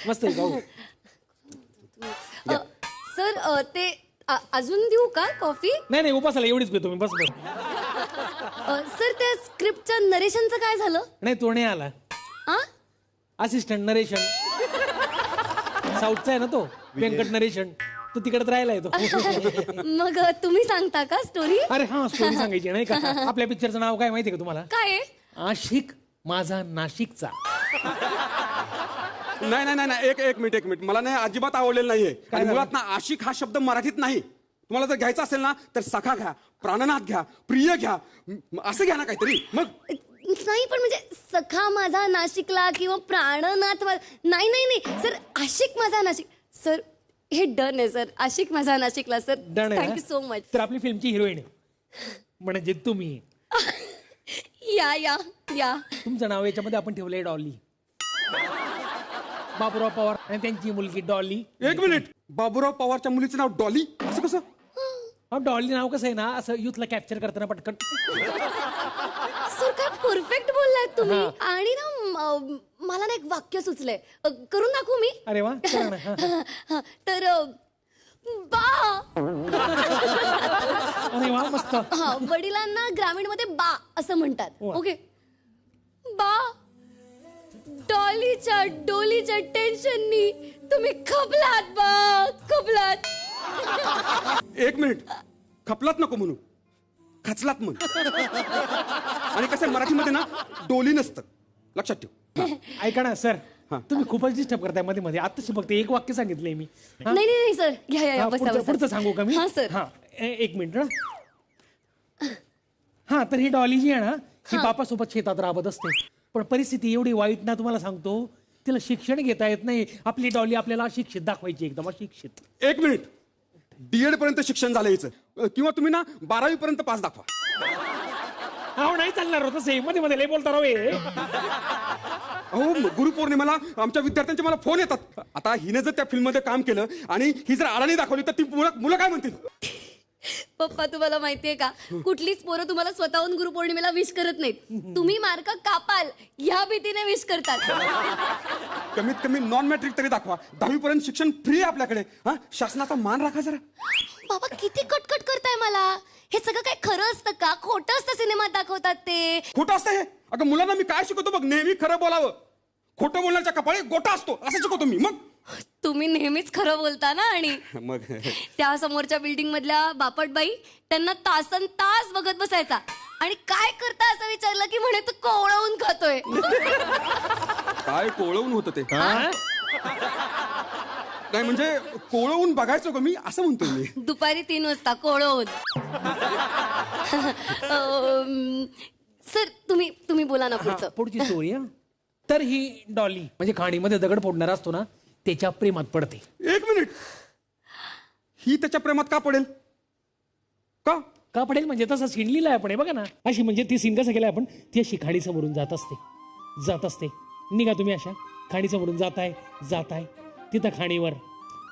S12: मस्त आहे भाऊ.
S11: सर ते अजून देऊ का कॉफी?
S12: नाही उपासाला एवढीच पितो मी. बस बस.
S11: सर त्या स्क्रिप्टचं नरेशनचं काय झालं?
S12: नाही तो नाही आला. Assistant narration. साऊथचा आहे ना तो, व्यंकट नरेशन. तो तिकडे राहिला येतो.
S11: मग तुम्ही सांगता का स्टोरी?
S12: अरे हा, स्टोरी सांगायची नाही का? आपल्या पिक्चरचं नाव काय माहितीये का तुम्हाला?
S11: काय?
S12: आशिक माझा नाशिकचा.
S13: नाही एक मिनिट मला नाही अजिबात आवडलेलं नाहीये. मुळात ना आशिक हा शब्द मराठीत नाही, तुम्हाला जर घ्यायचं असेल ना तर सखा घ्या, प्राणनाथ घ्या, प्रिय घ्या, असं घ्या ना काहीतरी. मग
S14: नाही पण म्हणजे सखा माझा नाशिकला किंवा प्राणनाथ नाही नाही नाही सर, आशिक माझा नाशिक. सर हे डन आहे सर, आशिक माझा नाशिकला सर.
S12: डन आहे
S14: थँक्यू सो मच.
S12: तर आपली फिल्मची हिरोईन म्हणजे तुम्ही.
S14: या या या.
S12: तुमचं नाव याच्यामध्ये आपण ठेवलंय डॉली. बाबूराव पवार आणि त्यांची मुलगी डॉली.
S13: एक मिनिट, बाबूराव पवारच्या मुलीचं नाव डॉली असं कसं?
S12: डॉली नाव कसं आहे ना, असं युथला कॅप्चर करताना पटकन.
S14: सर काय परफेक्ट बोललात तुम्ही. आणि ना मला ना एक वाक्य सुचलंय, करून दाखवू मी?
S12: अरे वा.
S14: तर बा.
S12: अरे वा मस्त.
S14: हा, वडिलांना ग्रामीण मध्ये बा असं म्हणतात. ओके, बा डॉलीच्या डोलीच्या टेन्शननी तुम्ही खपलात बा, खपलात.
S13: एक मिनिट, खपलात नको म्हणू, खचलात म्हण. आणि कसं मराठीमध्ये ना डोली नसतं, लक्षात ठेव.
S12: ऐका ना सर, तुम्ही खूपच डिस्टर्ब करताय मध्ये मध्ये. आताच फक्त एक वाक्य सांगितलंय मी.
S14: नाही नाही सर, घ्या या बसा बसा.
S12: पुढचं सांगू का मी?
S14: हा सर.
S12: हा एक मिनिट ना. हा तर ही डॉली जी आहे ना, ही बापासोबत शेतात राबत असते. पण परिस्थिती एवढी वाईट ना, तुम्हाला सांगतो, तिला शिक्षण घेता येत नाही. आपली डॉली आपल्याला अशिक्षित दाखवायची, एकदम अशिक्षित.
S13: एक मिनिट, डीएड पर्यंत शिक्षण झालं याचं, किंवा तुम्ही ना 12वी पर्यंत पास दाखवा.
S12: अहो नाही चालणार होतं से, मध्ये मध्ये लय बोलता राव.
S13: अहो गुरुपौर्णिमेला आमच्या विद्यार्थ्यांचे मला फोन येतात. आता हिने जर त्या फिल्म मध्ये काम केलं आणि ही जर अडाणी दाखवली तर ती मुलं काय म्हणतील?
S14: पप्पा तुम्हाला माहितीये का, कुठलीच पोरं तुम्हाला स्वतःहून गुरुपौर्णिमेला विश करत नाहीत. तुम्ही मार्क कापाल ह्या भीतीने विश करतात.
S13: कमीत कमी नॉन मॅट्रिक तरी दाखवा. 10वी पर्यंत शिक्षण फ्री आहे आपल्याकडे. हा, शासनाचा मान राखा जरा.
S14: बाबा किती कटकट करताय मला. हे सगळं काय खरं असतं का, खोटं असतं सिनेमात दाखवतात ते?
S13: खोटं असतं हे? अगं मुलांना मी काय शिकवतो बघ, नेहमी खरं बोलावं. खोटं बोलण्याच्या कपाळी गोटा असतो असं शिकवतो मी. मग
S14: तुम्ही नेहमीच खरं बोलता ना. आणि
S13: मग
S14: त्या समोरच्या बिल्डिंग मधल्या बापटबाई त्यांना तासन तास बघत बसायचा. आणि काय करता असं विचारलं की म्हणे तू कोवळवून खातोय.
S13: काय कोवळवून होतं ते? नाही म्हणजे कोवळवून बघायचो का मी, असं म्हणतोय मी.
S14: दुपारी 3 वाजता कोवळवून. सर तुम्ही बोला ना पुढचं.
S12: पुढची स्टोरी. तर ही डॉली म्हणजे खाणीमध्ये दगड फोडणारा असतो ना, त्याच्या प्रेमात पडते.
S13: एक मिनिट, ही त्याच्या प्रेमात का पडेल?
S12: का पडेल म्हणजे तसं सीन लिहिलाय आपण, बघा ना. अशी म्हणजे ती सीन कसं केलाय आपण, ती अशी खाडी समोरून जात असते. निघा तुम्ही अशा खाडी समोरून जाताय. तिथं खाणीवर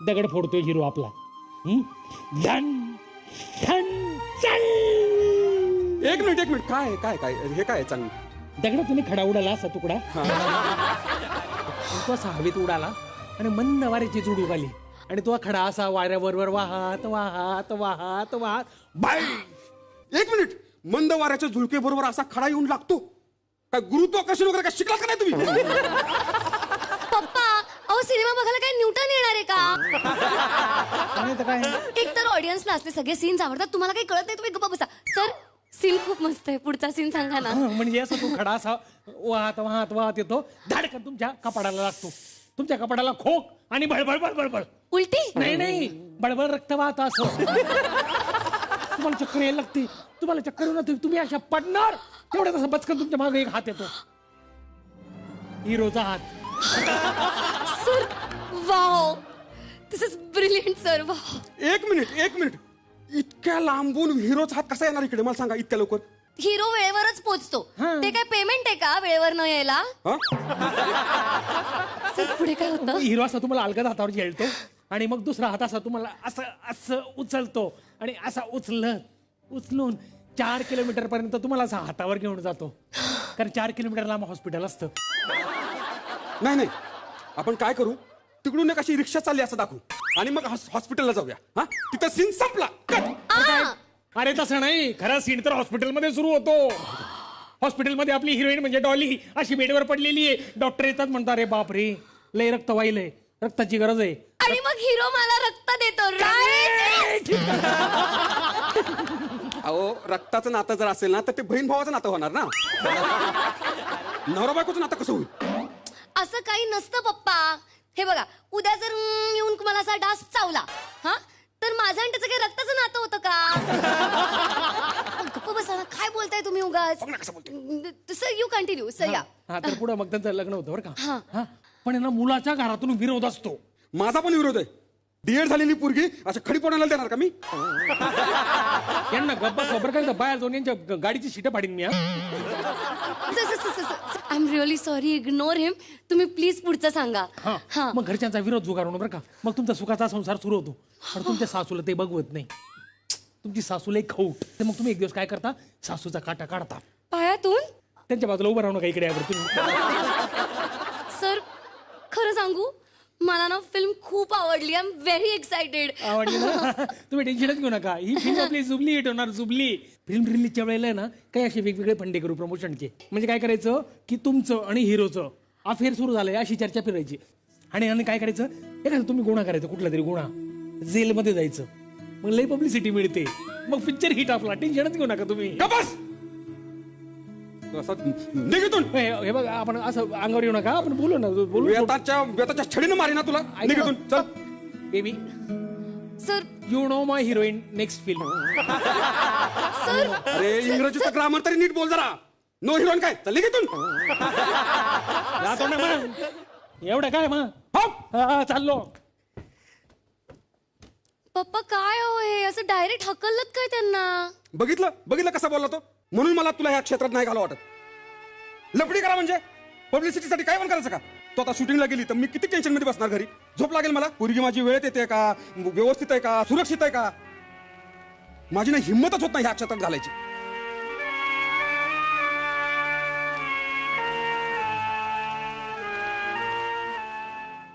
S12: दगड फोडतोय हिरो आपला.
S13: एक मिनिट, काय काय काय हे काय चालू?
S12: दगड तुम्ही खडा उडाला असा तुकडा, तो असा हवेत उडाला आणि मंद वाऱ्याची झुड उडाली आणि तो खडा असा वाऱ्याबरोबर वाहत बाय.
S13: एक मिनिट, मंद वाऱ्याच्या झुळके बरोबर असा खडा येऊन लागतो? काय गुरुत्वाकर्षण वगैरे काय शिकलात का नाही तुम्ही?
S14: पप्पा अहो सिनेमा बघायला काय न्यूटन येणार आहे का? एक तर ऑडियन्सला असले सगळे सीन्स आवडतात, तुम्हाला काही कळत नाही, तुम्ही गप्पा बसा. सर सीन खूप मस्त आहे, पुढचा सीन सांगा ना.
S12: म्हणजे असं तो खडा असा वाहत येतो, धडकन तुमच्या कपाडाला लागतो. तुमच्या कपाडाला खोक आणि बळबळ.
S14: उलटी?
S12: नाही, बळबळ रक्त वाहत असं. तुम्हाला चक्कर यायला लागते. तुम्हाला चक्कर येऊन तुम्ही अशा पडणार, तेवढ्यात असं बचकन तुमच्या मागे एक हात येतो, हिरोचा हात.
S14: Sir wow, this is brilliant sir. Wow.
S13: एक मिनिट, इतक्या लांबून हिरोचा हात कसा येणार इकडे मला सांगा, इतक्या लवकर?
S14: हिरो वेळेवरच पोहोचतो. ते काय पेमेंट आहे का वेळेवर न यायला? सर पुढे काय होतं?
S12: हिरो असा तुम्हाला अलगद हातावर झेलतो आणि मग दुसरा हात असा तुम्हाला असं उचलतो आणि असा उचलून 4 किलोमीटर पर्यंत तुम्हाला असा हातावर घेऊन जातो. कारण 4 किलोमीटर लांब हॉस्पिटल असतं.
S13: नाही, आपण काय करू, तिकडून एक अशी रिक्षा चालली असं दाखवू आणि मग हॉस्पिटलला जाऊया. हा, तिथं सीन संपला.
S12: अरे तसं नाही, खरा सीन तर हॉस्पिटलमध्ये सुरू होतो. हॉस्पिटलमध्ये आपली हिरोईन म्हणजे डॉली अशी बेडवर पडलेली आहे. डॉक्टर येतात, म्हणतात अरे बापरे लय रक्त वाहिलंय, रक्ताची गरज आहे.
S14: आणि मग हिरो मला रक्त देतो.
S13: अहो रक्ताचं नातं जर असेल ना तर ते बहीण भावाचं नातं होणार ना. नवरा बायकोचं नातं कसं होईल?
S14: असं काही नसतं पप्पा. हे बघा, उद्या जर येऊन मला असा डास चावला, हा, तर माझं आणि त्याचं काही रक्ताचं नातं होतं का? गप्प बसा ना, काय बोलताय तुम्ही उगाच? सर यू कंटिन्यू सर या.
S12: हा तर पुढे मग त्यांचं लग्न होतं बरं का. हा. पण ना मुलाच्या घरातून विरोध असतो.
S13: माझा पण विरोध आहे. डीएड झालेली पोरगी अशा खडी पोटाला देणार का मी?
S12: यांना गप्पा खबर काय बाहेर जाऊन यांच्या गाडीची सीटं पाडीन मी.
S14: I am really sorry, ignore him. तुम्ही प्लीज पुढचं सांगा.
S12: हा मग घरच्यांचा विरोध जुगारून बरं का. मग तुमचा सुखाचा संसार सुरू होतो. पण तुमच्या सासूला ते बघवत नाही. तुमची सासूला एक खाऊट. तर मग तुम्ही एक दिवस काय करता, सासूचा काटा काढता
S14: पायातून.
S12: त्यांच्या बाजूला उभं राहू नका, इकडे यावर तुम्ही.
S14: सर खरं सांगू, मला ना फिल्म खूप आवडली. I am very excited.
S12: आवडली ना. तुम्ही टेन्शनच घेऊ नका. ही फिल्म आपली जुबली हिट होणार. जुबली फिल्म रिलीजच्या वेळेला ना काही असे वेगवेगळे फंडे करू प्रमोशनचे. म्हणजे काय करायचं की तुमचं आणि हिरोचं अफेअर सुरू झालंय अशी चर्चा फिरायची. आणि काय करायचं, एखादं तुम्ही गुन्हा करायचं, कुठला तरी गुन्हा, जेलमध्ये जायचं, मग लई पब्लिसिटी मिळते, मग पिक्चर हिट आपला. टेन्शनच घेऊ नका तुम्ही. हे बघा, आपण असं अंगावर येऊ नका, आपण बोलू ना.
S13: वेताच्या छडीनं मारी ना तुला. निघून चल
S12: baby.
S14: Sir
S12: you know my heroine next film.
S14: Sir
S13: अरे इंग्रजीचं ग्रामर तरी नीट बोल जरा. नो हिरोईन काय, चल निघून.
S12: जातो ना मग. एवढं काय मग. चाललो.
S14: पप्पा काय हो हे असं डायरेक्ट हकलत काय त्यांना?
S13: बघितलं कसा बोलला तो. म्हणून मला तुला ह्या क्षेत्रात नाही घाला वाटत. लफडी करा म्हणजे पब्लिसिटीसाठी काय पण करायचं का? तो आता शूटिंगला गेली तर मी किती टेन्शन मध्ये बसणार घरी. झोप लागेल मला. पोरगी माझी वेळेत येते का, व्यवस्थित आहे का, सुरक्षित आहे का? माझी ना हिंमतच होत नाही ह्या क्षेत्रात घालायची.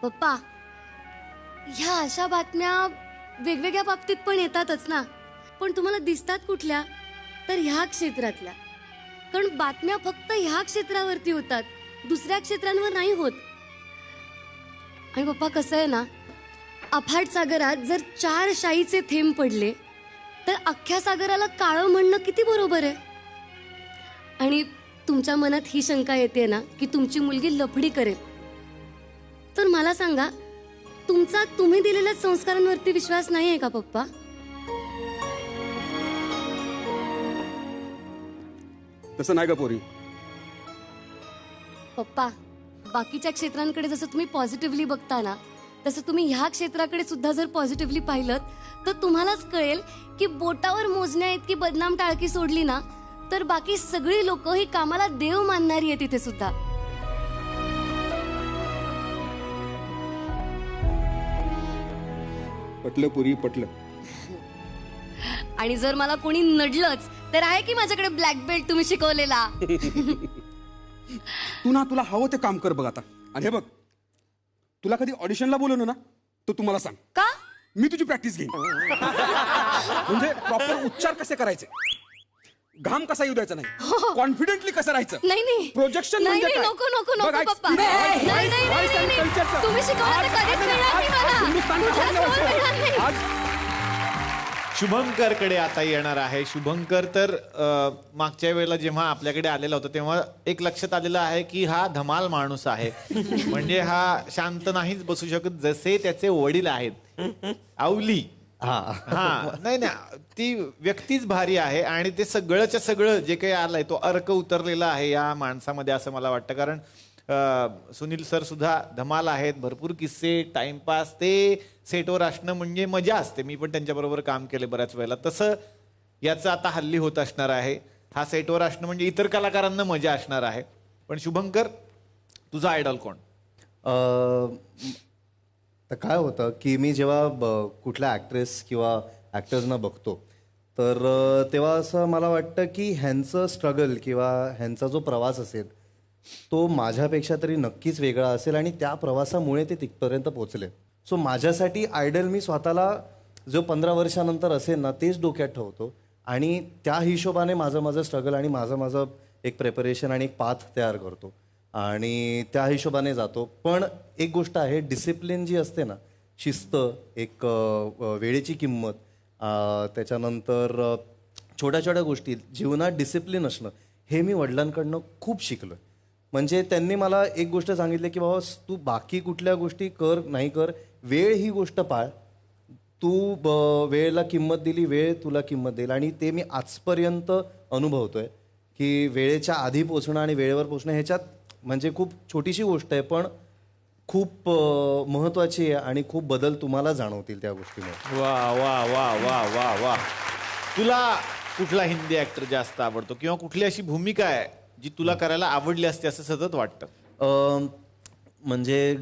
S14: पप्पा ह्या अशा बातम्या वेगवेगळ्या बाबतीत पण येतातच ना. पण तुम्हाला दिसतात कुठल्या? तर ह्या क्षेत्रातल्या. कारण बातम्या फक्त ह्या क्षेत्रावरती होतात, दुसऱ्या क्षेत्रांवर नाही होत. आणि पप्पा कसं आहे ना, अफाट सागरात जर 4 शाईचे थेंब पडले तर अख्ख्या सागराला काळं म्हणणं किती बरोबर आहे. आणि तुमच्या मनात ही शंका येते ना की तुमची मुलगी लफडी करेल, तर मला सांगा, तुमचा तुम्ही दिलेल्या संस्कारांवरती विश्वास नाही आहे का पप्पा?
S13: तसं नाही का पोरी.
S14: पप्पा बाकीच्या क्षेत्रांकडे जसं तुम्ही पॉझिटिव्हली बघता ना, तसं तुम्ही ह्या क्षेत्राकडे सुद्धा जर पॉझिटिव्हली पाहिलं तर तुम्हालाच कळेल की बोटावर मोजण्या इतकी बदनाम टाळकी सोडली ना तर बाकी सगळी लोक ही कामाला देव मानणारी आहे तिथे सुद्धा.
S13: पटलं पुरी, पटलं.
S14: आणि जर मला कोणी नडलंच तर आहे की माझ्याकडे ब्लॅक बेल्ट तुम्ही शिकवलेला.
S13: तू ना तुला हवं ते काम कर बघ आता. आणि हे बघ, तुला कधी ऑडिशनला बोलवलं ना तर तू मला सांग.
S14: का?
S13: मी तुझी प्रॅक्टिस घेईन. म्हणजे प्रॉपर उच्चार कसे करायचे, घाम कसा येऊ द्यायचा नाही, कॉन्फिडेंटली कसं राहायचं.
S14: नाही
S13: प्रोजेक्शन म्हणजे काय?
S14: नको नको नको
S13: बघ,
S14: पप्पा.
S13: नाही,
S14: नाही, नाही, नाही, नाही, नाही. तुम्ही शिकवलं तर कधीच मिळणार नाही मला. तुझ्यासमोर मिळणार नाही.
S1: शुभंकरकडे आता येणार आहे. शुभंकर तर मागच्या वेळेला जेव्हा आपल्याकडे आलेला होता तेव्हा एक लक्षात आलेलं आहे की हा धमाल माणूस आहे. म्हणजे हा शांत नाहीच बसू शकत, जसे त्याचे वडील आहेत आवली. हा नाही ती व्यक्तीच भारी आहे. आणि ते सगळंच्या सगळं जे काही आलंय तो अर्क उतरलेला आहे या माणसामध्ये असं मला वाटतं. कारण सुनील सर सुद्धा धमाल आहेत. भरपूर किस्से, टाइमपास, ते सेटवर असणं म्हणजे मजा असते. मी पण त्यांच्याबरोबर काम केले बऱ्याच वेळेला. तसं याचं आता हल्ली होत असणार आहे. हा सेटवर असणं म्हणजे इतर कलाकारांना मजा असणार आहे. पण शुभंकर, तुझा आयडॉल कोण?
S5: तर काय होतं की मी जेव्हा कुठल्या ॲक्ट्रेस किंवा ॲक्टर्सना बघतो तर तेव्हा असं मला वाटतं की ह्यांचं स्ट्रगल किंवा ह्यांचा जो प्रवास असेल तो माझ्यापेक्षा तरी नक्कीच वेगळा असेल आणि त्या प्रवासामुळे ते तिथपर्यंत पोहोचले. सो माझ्यासाठी आयडल मी स्वतःला जो 15 वर्षानंतर असेल ना तेच डोक्यात ठेवतो आणि त्या हिशोबाने माझं स्ट्रगल आणि माझं एक प्रिपरेशन आणि एक पाथ तयार करतो आणि त्या हिशोबाने जातो. पण एक गोष्ट आहे, डिसिप्लिन जी असते ना, शिस्त, एक वेळेची किंमत, त्याच्यानंतर छोट्या छोट्या गोष्टी जीवनात डिसिप्लिन असणं, हे मी वडिलांकडनं खूप शिकलो. म्हणजे त्यांनी मला एक गोष्ट सांगितली की बाबा तू बाकी कुठल्या गोष्टी कर नाही कर, वेळ ही गोष्ट पाळ, वेळेला किंमत दिली, वेळ तुला किंमत देईल. आणि ते मी आजपर्यंत अनुभवतोय की वेळेच्या आधी पोचणं आणि वेळेवर पोचणं ह्याच्यात म्हणजे खूप छोटीशी गोष्ट आहे, पण खूप महत्वाची आहे आणि खूप बदल तुम्हाला जाणवतील त्या गोष्टीमुळे.
S1: वा वा वा वा वा वा. तुला कुठला हिंदी ऍक्टर जास्त आवडतो किंवा कुठली अशी भूमिका आहे जी तुला करायला आवडली असते असं सतत वाटतं?
S5: म्हणजे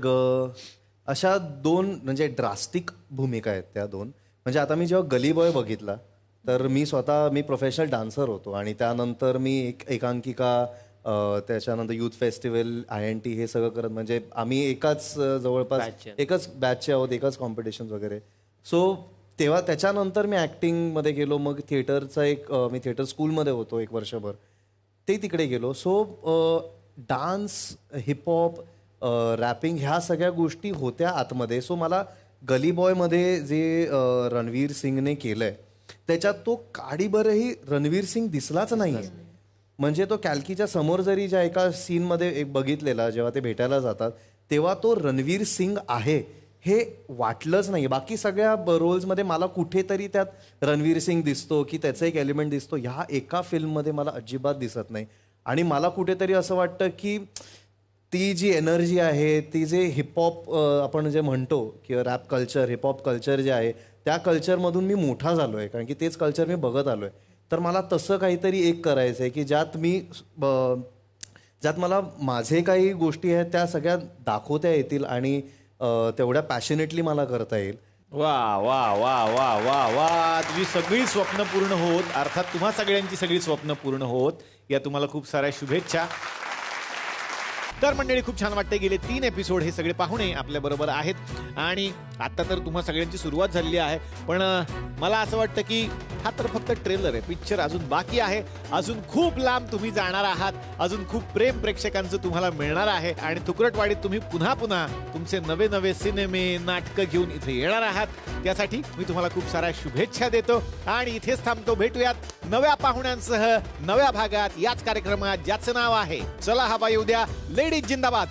S5: अशा 2 म्हणजे ड्रास्टिक भूमिका आहेत त्या 2. म्हणजे आता मी जेव्हा गली बॉय बघितला तर मी प्रोफेशनल डान्सर होतो आणि त्यानंतर मी एकांकिका, त्याच्यानंतर युथ फेस्टिवल, INT हे सगळं करत, म्हणजे आम्ही एकाच जवळपास एकाच बॅचचे आहोत, एकाच कॉम्पिटिशन वगैरे. सो तेव्हा त्याच्यानंतर मी ॲक्टिंगमध्ये गेलो. मग थिएटरचा मी थिएटर स्कूलमध्ये होतो 1 वर्षभर, ते तिकडे गेलो. सो डान्स, हिपहॉप, रॅपिंग ह्या सगळ्या गोष्टी होत्या आतमध्ये. सो मला गली बॉयमध्ये जे रणवीर सिंगने केलंय त्याच्यात तो काडीभरही रणवीर सिंग दिसलाच नाही. म्हणजे तो कॅल्कीच्या समोर जरी ज्या एका सीनमध्ये एक बघितलेला, जेव्हा ते भेटायला जातात तेव्हा तो रणवीर सिंग आहे हे वाटलंच नाही. बाकी सगळ्या रोल्समध्ये मला कुठेतरी त्यात रणवीर सिंग दिसतो की त्याचं एक एलिमेंट दिसतो, ह्या एका फिल्ममध्ये मला अजिबात दिसत नाही. आणि मला कुठेतरी असं वाटतं की ती जी एनर्जी आहे, ती जे हिपहॉप आपण जे म्हणतो किंवा रॅप कल्चर, हिपहॉप कल्चर जे आहे त्या कल्चरमधून मी मोठा झालो आहे, कारण की तेच कल्चर मी बघत आलो आहे. तर मला तसं काहीतरी एक करायचं आहे की ज्यात मला माझे काही गोष्टी आहेत त्या सगळ्या दाखवता येतील आणि तेवढ्या पॅशनेटली मला करता येईल.
S1: वा वा वा वा वा वा. तुझी सगळी स्वप्न पूर्ण होत, अर्थात तुम्हा सगळ्यांची सगळी स्वप्न पूर्ण होत, या तुम्हाला खूप साऱ्या शुभेच्छा. तर मंडळी, खूप छान वाटते. गेले 3 एपिसोड हे सगळे पाहुणे आपल्या बरोबर आहेत आणि आता तर तुम्हा सगळ्यांची सुरुवात झालेली आहे. पण मला असं वाटतं की हा तर फक्त ट्रेलर आहे, पिक्चर अजून बाकी आहे. अजून खूप लांब तुम्ही जाणार आहात, अजून खूप प्रेम प्रेक्षकांचं तुम्हाला मिळणार आहे आणि तुकडटवाडीत तुम्ही पुन्हा पुन्हा तुमचे नवे नवे सिनेमे, नाटकं घेऊन इथे येणार आहात. त्यासाठी मी तुम्हाला खूप साऱ्या शुभेच्छा देतो आणि इथेच थांबतो. भेटूयात नव्या पाहुण्यांसह नव्या भागात, याच कार्यक्रमात ज्याचं नाव आहे चला हवा येऊ द्या. लेडीज जिंदाबाद.